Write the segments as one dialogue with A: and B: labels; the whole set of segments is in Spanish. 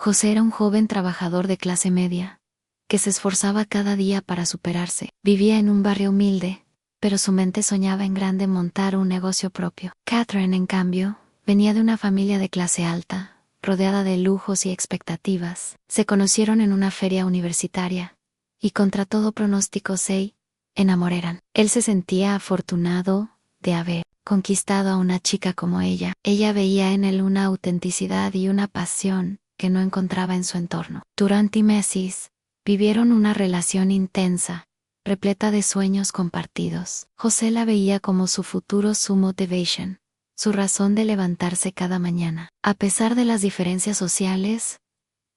A: José era un joven trabajador de clase media, que se esforzaba cada día para superarse. Vivía en un barrio humilde, pero su mente soñaba en grande montar un negocio propio. Catherine, en cambio, venía de una familia de clase alta, rodeada de lujos y expectativas. Se conocieron en una feria universitaria, y contra todo pronóstico se enamoraron. Él se sentía afortunado de haber conquistado a una chica como ella. Ella veía en él una autenticidad y una pasión que no encontraba en su entorno. Durante meses, vivieron una relación intensa, repleta de sueños compartidos. José la veía como su futuro, su motivation, su razón de levantarse cada mañana. A pesar de las diferencias sociales,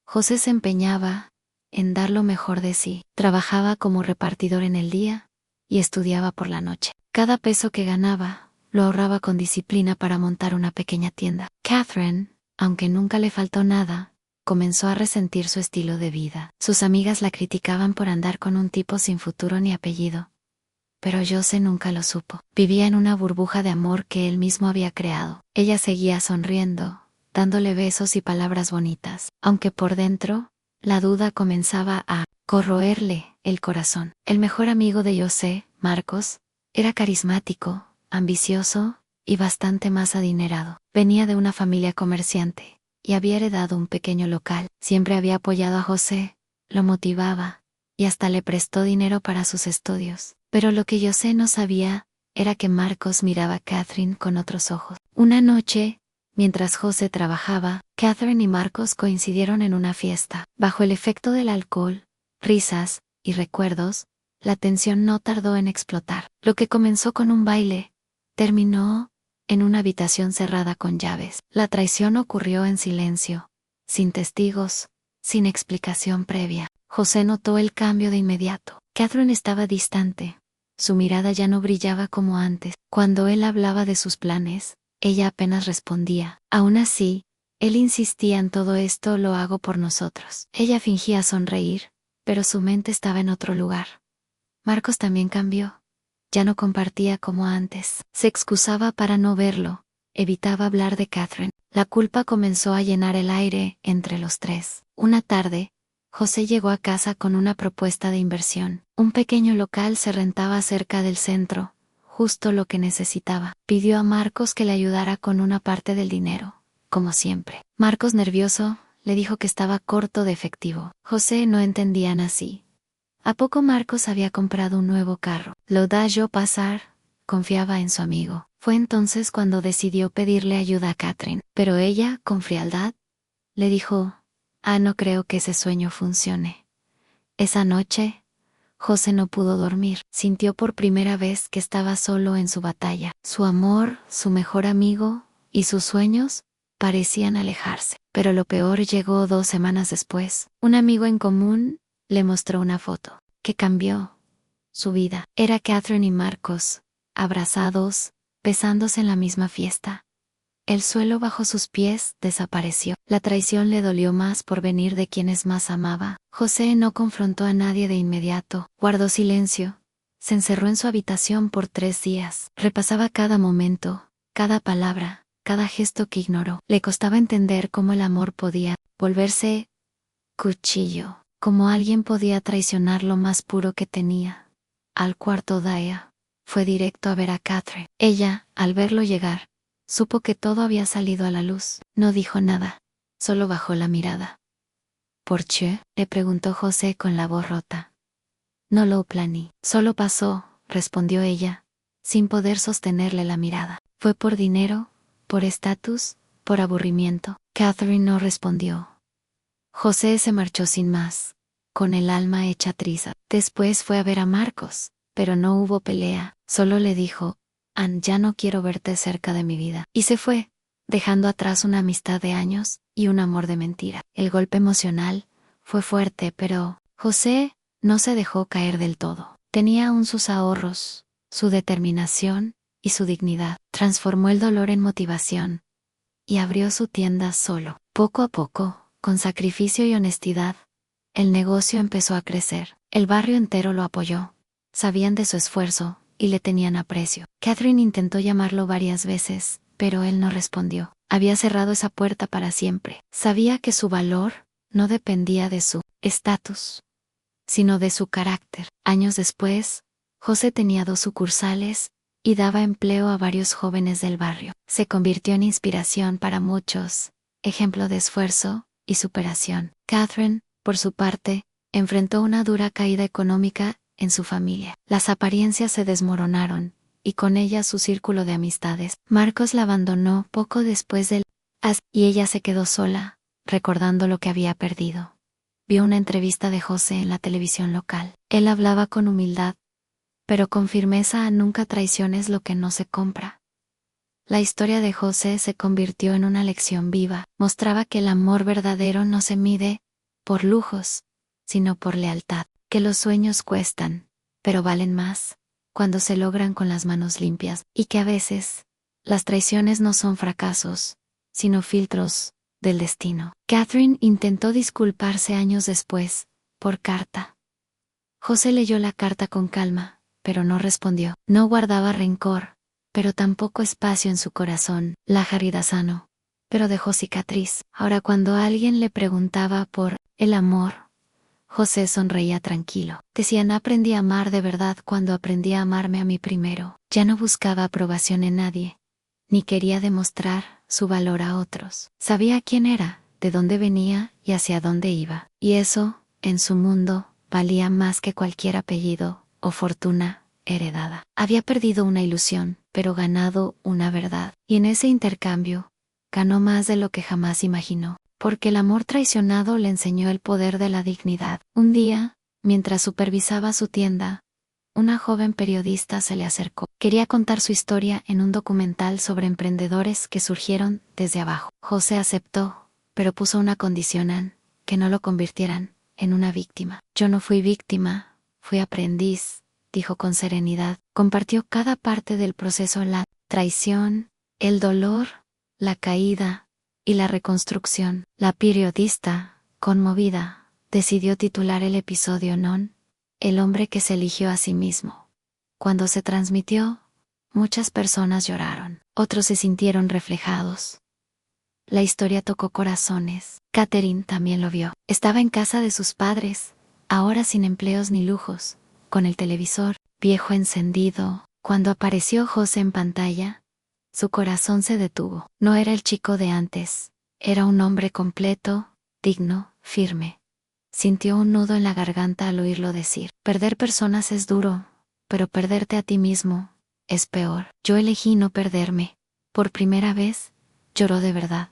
A: José se empeñaba en dar lo mejor de sí. Trabajaba como repartidor en el día y estudiaba por la noche. Cada peso que ganaba, lo ahorraba con disciplina para montar una pequeña tienda. Catherine, aunque nunca le faltó nada, comenzó a resentir su estilo de vida. Sus amigas la criticaban por andar con un tipo sin futuro ni apellido. Pero José nunca lo supo. Vivía en una burbuja de amor que él mismo había creado. Ella seguía sonriendo, dándole besos y palabras bonitas, aunque por dentro, la duda comenzaba a corroerle el corazón. El mejor amigo de José, Marcos, era carismático, ambicioso y bastante más adinerado. Venía de una familia comerciante y había heredado un pequeño local. Siempre había apoyado a José, lo motivaba y hasta le prestó dinero para sus estudios. Pero lo que José no sabía era que Marcos miraba a Catherine con otros ojos. Una noche, mientras José trabajaba, Catherine y Marcos coincidieron en una fiesta. Bajo el efecto del alcohol, risas y recuerdos, la tensión no tardó en explotar. Lo que comenzó con un baile, terminó en una habitación cerrada con llaves. La traición ocurrió en silencio, sin testigos, sin explicación previa. José notó el cambio de inmediato. Catherine estaba distante. Su mirada ya no brillaba como antes. Cuando él hablaba de sus planes, ella apenas respondía. Aún así, él insistía en todo esto lo hago por nosotros. Ella fingía sonreír, pero su mente estaba en otro lugar. Marcos también cambió. Ya no compartía como antes. Se excusaba para no verlo. Evitaba hablar de Catherine. La culpa comenzó a llenar el aire entre los tres. Una tarde, José llegó a casa con una propuesta de inversión. Un pequeño local se rentaba cerca del centro, justo lo que necesitaba. Pidió a Marcos que le ayudara con una parte del dinero, como siempre. Marcos, nervioso, le dijo que estaba corto de efectivo. José no entendían así. ¿A poco Marcos había comprado un nuevo carro? Lo dejó pasar, confiaba en su amigo. Fue entonces cuando decidió pedirle ayuda a Catherine. Pero ella, con frialdad, le dijo: no creo que ese sueño funcione. Esa noche, José no pudo dormir. Sintió por primera vez que estaba solo en su batalla. Su amor, su mejor amigo y sus sueños parecían alejarse. Pero lo peor llegó 2 semanas después. Un amigo en común le mostró una foto que cambió su vida. Era Catherine y Marcos, abrazados, besándose en la misma fiesta. El suelo bajo sus pies desapareció. La traición le dolió más por venir de quienes más amaba. José no confrontó a nadie de inmediato. Guardó silencio. Se encerró en su habitación por 3 días. Repasaba cada momento, cada palabra, cada gesto que ignoró. Le costaba entender cómo el amor podía volverse cuchillo, cómo alguien podía traicionar lo más puro que tenía. Al cuarto día, fue directo a ver a Catherine. Ella, al verlo llegar, supo que todo había salido a la luz. No dijo nada, solo bajó la mirada. ¿Por qué?, le preguntó José con la voz rota. No lo planeé. Solo pasó, respondió ella, sin poder sostenerle la mirada. Fue por dinero, por estatus, por aburrimiento. Catherine no respondió. José se marchó sin más, con el alma hecha triza. Después fue a ver a Marcos, pero no hubo pelea. Solo le dijo: ya no quiero verte cerca de mi vida. Y se fue, dejando atrás una amistad de años y un amor de mentira. El golpe emocional fue fuerte, pero José no se dejó caer del todo. Tenía aún sus ahorros, su determinación y su dignidad. Transformó el dolor en motivación y abrió su tienda solo. Poco a poco, con sacrificio y honestidad, el negocio empezó a crecer. El barrio entero lo apoyó. Sabían de su esfuerzo y le tenían aprecio. Catherine intentó llamarlo varias veces, pero él no respondió. Había cerrado esa puerta para siempre. Sabía que su valor no dependía de su estatus, sino de su carácter. Años después, José tenía 2 sucursales y daba empleo a varios jóvenes del barrio. Se convirtió en inspiración para muchos, ejemplo de esfuerzo y superación. Catherine, por su parte, enfrentó una dura caída económica en su familia. Las apariencias se desmoronaron, y con ellas su círculo de amistades. Marcos la abandonó poco después del y ella se quedó sola, recordando lo que había perdido. Vio una entrevista de José en la televisión local. Él hablaba con humildad, pero con firmeza: nunca traiciones lo que no se compra. La historia de José se convirtió en una lección viva. Mostraba que el amor verdadero no se mide por lujos, sino por lealtad. Que los sueños cuestan, pero valen más cuando se logran con las manos limpias. Y que a veces, las traiciones no son fracasos, sino filtros del destino. Catherine intentó disculparse años después, por carta. José leyó la carta con calma, pero no respondió. No guardaba rencor, pero tampoco espacio en su corazón. La herida sanó, pero dejó cicatriz. Ahora, cuando alguien le preguntaba por el amor, José sonreía tranquilo. Decían: aprendí a amar de verdad cuando aprendí a amarme a mí primero. Ya no buscaba aprobación en nadie, ni quería demostrar su valor a otros. Sabía quién era, de dónde venía y hacia dónde iba. Y eso, en su mundo, valía más que cualquier apellido o fortuna heredada. Había perdido una ilusión, pero ganado una verdad. Y en ese intercambio, ganó más de lo que jamás imaginó. Porque el amor traicionado le enseñó el poder de la dignidad. Un día, mientras supervisaba su tienda, una joven periodista se le acercó. Quería contar su historia en un documental sobre emprendedores que surgieron desde abajo. José aceptó, pero puso una condicional: que no lo convirtieran en una víctima. Yo no fui víctima, fui aprendiz, dijo con serenidad. Compartió cada parte del proceso: la traición, el dolor, la caída y la reconstrucción. La periodista, conmovida, decidió titular el episodio El hombre que se eligió a sí mismo. Cuando se transmitió, muchas personas lloraron, otros se sintieron reflejados. La historia tocó corazones. Catherine también lo vio. Estaba en casa de sus padres, ahora sin empleos ni lujos, con el televisor viejo encendido. Cuando apareció José en pantalla, su corazón se detuvo. No era el chico de antes, era un hombre completo, digno, firme. Sintió un nudo en la garganta al oírlo decir: perder personas es duro, pero perderte a ti mismo es peor. Yo elegí no perderme. Por primera vez, lloró de verdad.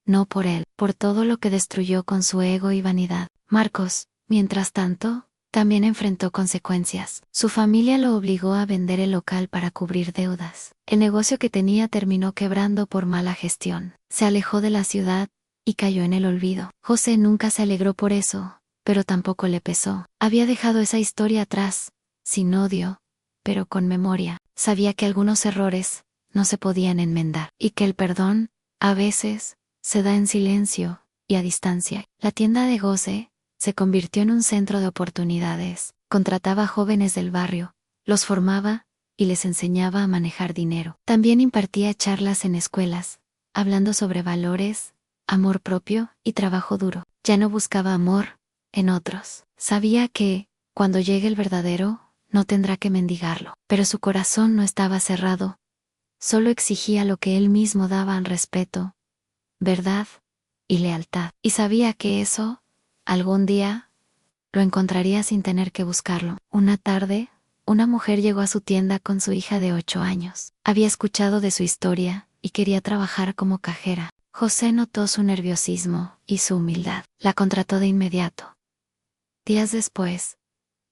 A: No por él, por todo lo que destruyó con su ego y vanidad. Marcos, mientras tanto, también enfrentó consecuencias. Su familia lo obligó a vender el local para cubrir deudas. El negocio que tenía terminó quebrando por mala gestión. Se alejó de la ciudad y cayó en el olvido. José nunca se alegró por eso, pero tampoco le pesó. Había dejado esa historia atrás, sin odio, pero con memoria. Sabía que algunos errores no se podían enmendar, y que el perdón, a veces, se da en silencio y a distancia. La tienda de José se convirtió en un centro de oportunidades. Contrataba jóvenes del barrio, los formaba y les enseñaba a manejar dinero. También impartía charlas en escuelas, hablando sobre valores, amor propio y trabajo duro. Ya no buscaba amor en otros. Sabía que, cuando llegue el verdadero, no tendrá que mendigarlo. Pero su corazón no estaba cerrado. Solo exigía lo que él mismo daba: en respeto, verdad y lealtad. Y sabía que eso, algún día, lo encontraría sin tener que buscarlo. Una tarde, una mujer llegó a su tienda con su hija de 8 años. Había escuchado de su historia y quería trabajar como cajera. José notó su nerviosismo y su humildad. La contrató de inmediato. Días después,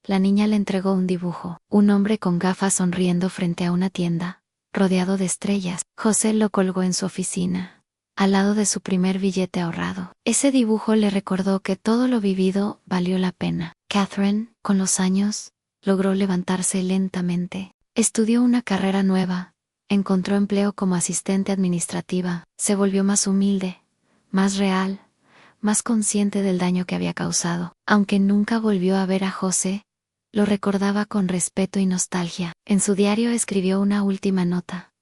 A: la niña le entregó un dibujo: un hombre con gafas sonriendo frente a una tienda, rodeado de estrellas. José lo colgó en su oficina, al lado de su primer billete ahorrado. Ese dibujo le recordó que todo lo vivido valió la pena. Catherine, con los años, logró levantarse lentamente. Estudió una carrera nueva, encontró empleo como asistente administrativa, se volvió más humilde, más real, más consciente del daño que había causado. Aunque nunca volvió a ver a José, lo recordaba con respeto y nostalgia. En su diario escribió una última nota: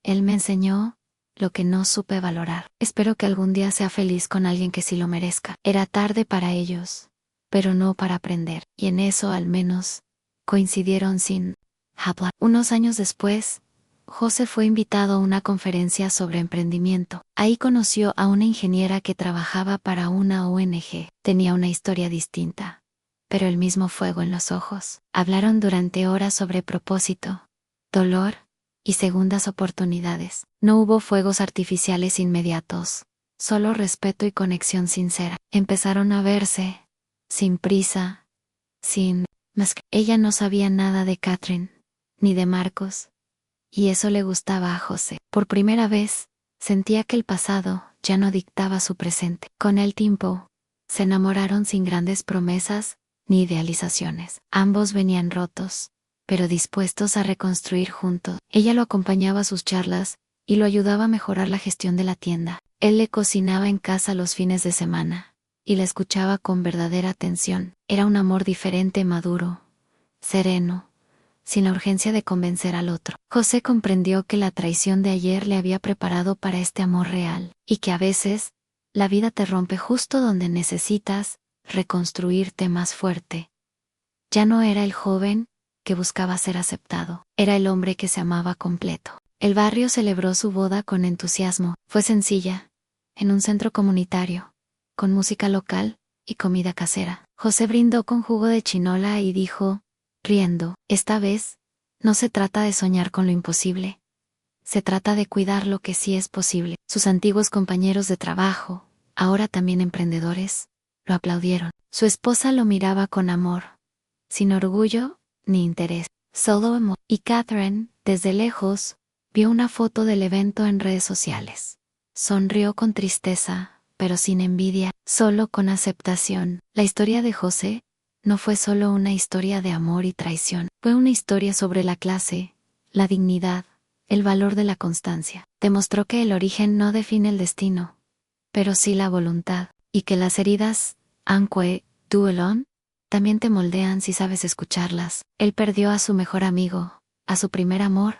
A: él me enseñó lo que no supe valorar. Espero que algún día sea feliz con alguien que sí lo merezca. Era tarde para ellos, pero no para aprender, y en eso al menos coincidieron sin hablar. Unos años después, José fue invitado a una conferencia sobre emprendimiento. Ahí conoció a una ingeniera que trabajaba para una ONG. Tenía una historia distinta, pero el mismo fuego en los ojos. Hablaron durante horas sobre propósito, dolor y segundas oportunidades. No hubo fuegos artificiales inmediatos, solo respeto y conexión sincera. Empezaron a verse, sin prisa, sin más. Ella no sabía nada de Catherine, ni de Marcos, y eso le gustaba a José. Por primera vez, sentía que el pasado ya no dictaba su presente. Con el tiempo, se enamoraron sin grandes promesas ni idealizaciones. Ambos venían rotos, pero dispuestos a reconstruir juntos. Ella lo acompañaba a sus charlas y lo ayudaba a mejorar la gestión de la tienda. Él le cocinaba en casa los fines de semana y la escuchaba con verdadera atención. Era un amor diferente, maduro, sereno, sin la urgencia de convencer al otro. José comprendió que la traición de ayer le había preparado para este amor real, y que a veces, la vida te rompe justo donde necesitas reconstruirte más fuerte. Ya no era el joven que buscaba ser aceptado, era el hombre que se amaba completo. El barrio celebró su boda con entusiasmo. Fue sencilla, en un centro comunitario, con música local y comida casera. José brindó con jugo de chinola y dijo, riendo, esta vez, no se trata de soñar con lo imposible. Se trata de cuidar lo que sí es posible. Sus antiguos compañeros de trabajo, ahora también emprendedores, lo aplaudieron. Su esposa lo miraba con amor, sin orgullo ni interés, solo amor. Y Catherine, desde lejos, vio una foto del evento en redes sociales. Sonrió con tristeza, pero sin envidia, solo con aceptación. La historia de José no fue solo una historia de amor y traición, fue una historia sobre la clase, la dignidad, el valor de la constancia. Demostró que el origen no define el destino, pero sí la voluntad, y que las heridas, aunque duelen, también te moldean si sabes escucharlas. Él perdió a su mejor amigo, a su primer amor,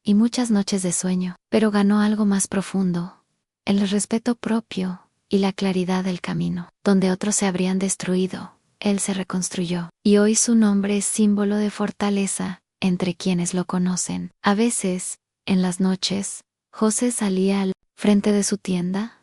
A: y muchas noches de sueño, pero ganó algo más profundo, el respeto propio y la claridad del camino. Donde otros se habrían destruido, él se reconstruyó, y hoy su nombre es símbolo de fortaleza entre quienes lo conocen. A veces, en las noches, José salía al frente de su tienda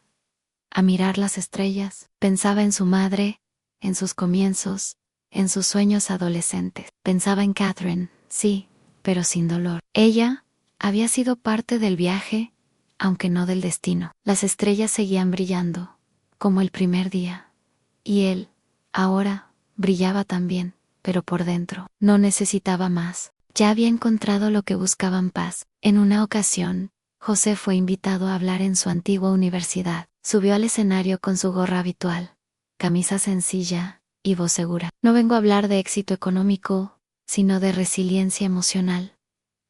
A: a mirar las estrellas. Pensaba en su madre, en sus comienzos, en sus sueños adolescentes. Pensaba en Catherine, sí, pero sin dolor. Ella había sido parte del viaje, aunque no del destino. Las estrellas seguían brillando, como el primer día, y él, ahora, brillaba también, pero por dentro. No necesitaba más. Ya había encontrado lo que buscaban: paz. En una ocasión, José fue invitado a hablar en su antigua universidad. Subió al escenario con su gorra habitual, camisa sencilla y voz segura. No vengo a hablar de éxito económico, sino de resiliencia emocional.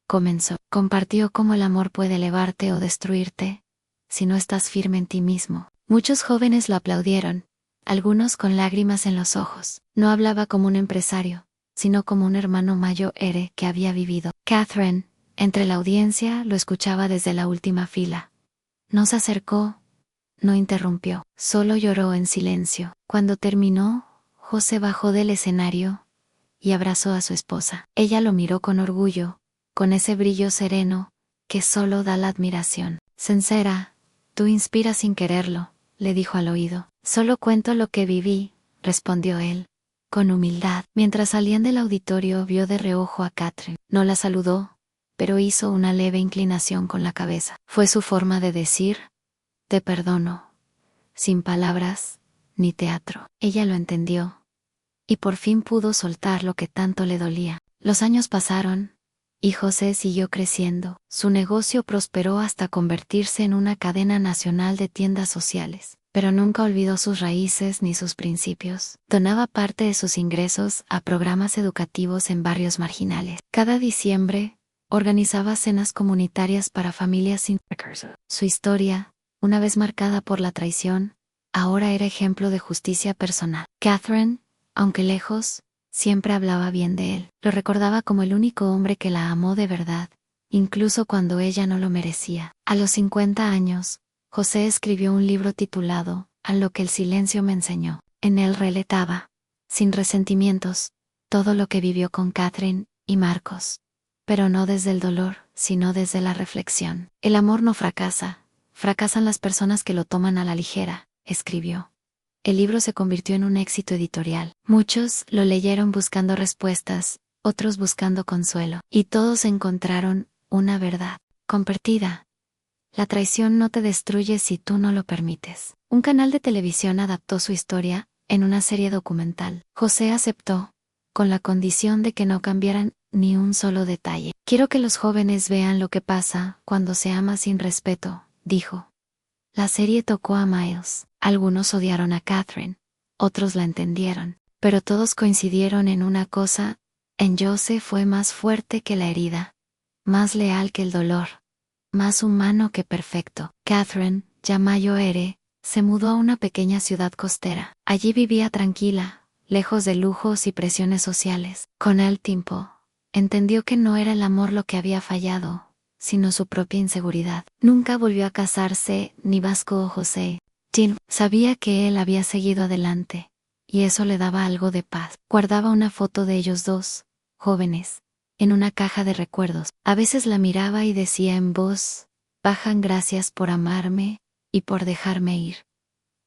A: Comenzó. Compartió cómo el amor puede elevarte o destruirte, si no estás firme en ti mismo. Muchos jóvenes lo aplaudieron, algunos con lágrimas en los ojos. No hablaba como un empresario, sino como un hermano mayor que había vivido. Catherine, entre la audiencia, lo escuchaba desde la última fila. No se acercó, no interrumpió, solo lloró en silencio. Cuando terminó, José bajó del escenario y abrazó a su esposa. Ella lo miró con orgullo, con ese brillo sereno que solo da la admiración. Sincera, tú inspiras sin quererlo, le dijo al oído. Solo cuento lo que viví, respondió él, con humildad. Mientras salían del auditorio, vio de reojo a Catherine. No la saludó, pero hizo una leve inclinación con la cabeza. Fue su forma de decir, te perdono, sin palabras ni teatro. Ella lo entendió, y por fin pudo soltar lo que tanto le dolía. Los años pasaron, y José siguió creciendo. Su negocio prosperó hasta convertirse en una cadena nacional de tiendas sociales, pero nunca olvidó sus raíces ni sus principios. Donaba parte de sus ingresos a programas educativos en barrios marginales. Cada diciembre, organizaba cenas comunitarias para familias sin recursos. Su historia, una vez marcada por la traición, ahora era ejemplo de justicia personal. Catherine, aunque lejos, siempre hablaba bien de él. Lo recordaba como el único hombre que la amó de verdad, incluso cuando ella no lo merecía. A los 50 años, José escribió un libro titulado A lo que el silencio me enseñó. En él relataba, sin resentimientos, todo lo que vivió con Catherine y Marcos. Pero no desde el dolor, sino desde la reflexión. El amor no fracasa, fracasan las personas que lo toman a la ligera, escribió. El libro se convirtió en un éxito editorial. Muchos lo leyeron buscando respuestas, otros buscando consuelo, y todos encontraron una verdad compartida. La traición no te destruye si tú no lo permites. Un canal de televisión adaptó su historia en una serie documental. José aceptó, con la condición de que no cambiaran ni un solo detalle. Quiero que los jóvenes vean lo que pasa cuando se ama sin respeto, dijo. La serie tocó a Miles. Algunos odiaron a Catherine, otros la entendieron, pero todos coincidieron en una cosa: en Jose fue más fuerte que la herida, más leal que el dolor, más humano que perfecto. Catherine, ya mayor, se mudó a una pequeña ciudad costera. Allí vivía tranquila, lejos de lujos y presiones sociales. Con el tiempo, entendió que no era el amor lo que había fallado, sino su propia inseguridad. Nunca volvió a casarse, ni Vasco o José. Jean sabía que él había seguido adelante, y eso le daba algo de paz. Guardaba una foto de ellos dos, jóvenes, en una caja de recuerdos. A veces la miraba y decía en voz baja: gracias por amarme y por dejarme ir.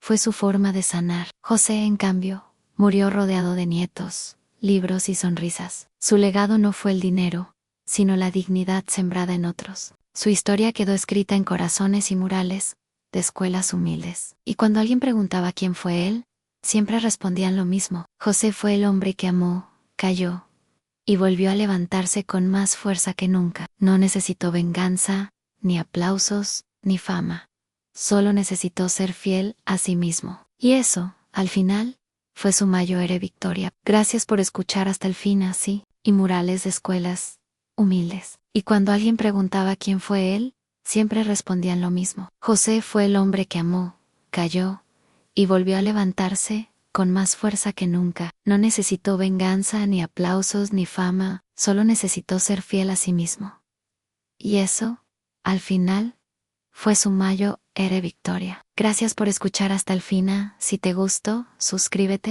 A: Fue su forma de sanar. José, en cambio, murió rodeado de nietos, libros y sonrisas. Su legado no fue el dinero, sino la dignidad sembrada en otros. Su historia quedó escrita en corazones y murales de escuelas humildes. Y cuando alguien preguntaba quién fue él, siempre respondían lo mismo: José fue el hombre que amó, cayó, y volvió a levantarse con más fuerza que nunca. No necesitó venganza, ni aplausos, ni fama. Solo necesitó ser fiel a sí mismo. Y eso, al final, fue su mayor victoria. Gracias por escuchar hasta el fin. Así, y murales de escuelas humildes. Y cuando alguien preguntaba quién fue él, siempre respondían lo mismo: José fue el hombre que amó, cayó, y volvió a levantarse con más fuerza que nunca. No necesitó venganza, ni aplausos, ni fama, solo necesitó ser fiel a sí mismo. Y eso, al final, fue su mayor victoria. Gracias por escuchar hasta el final. Si te gustó, suscríbete.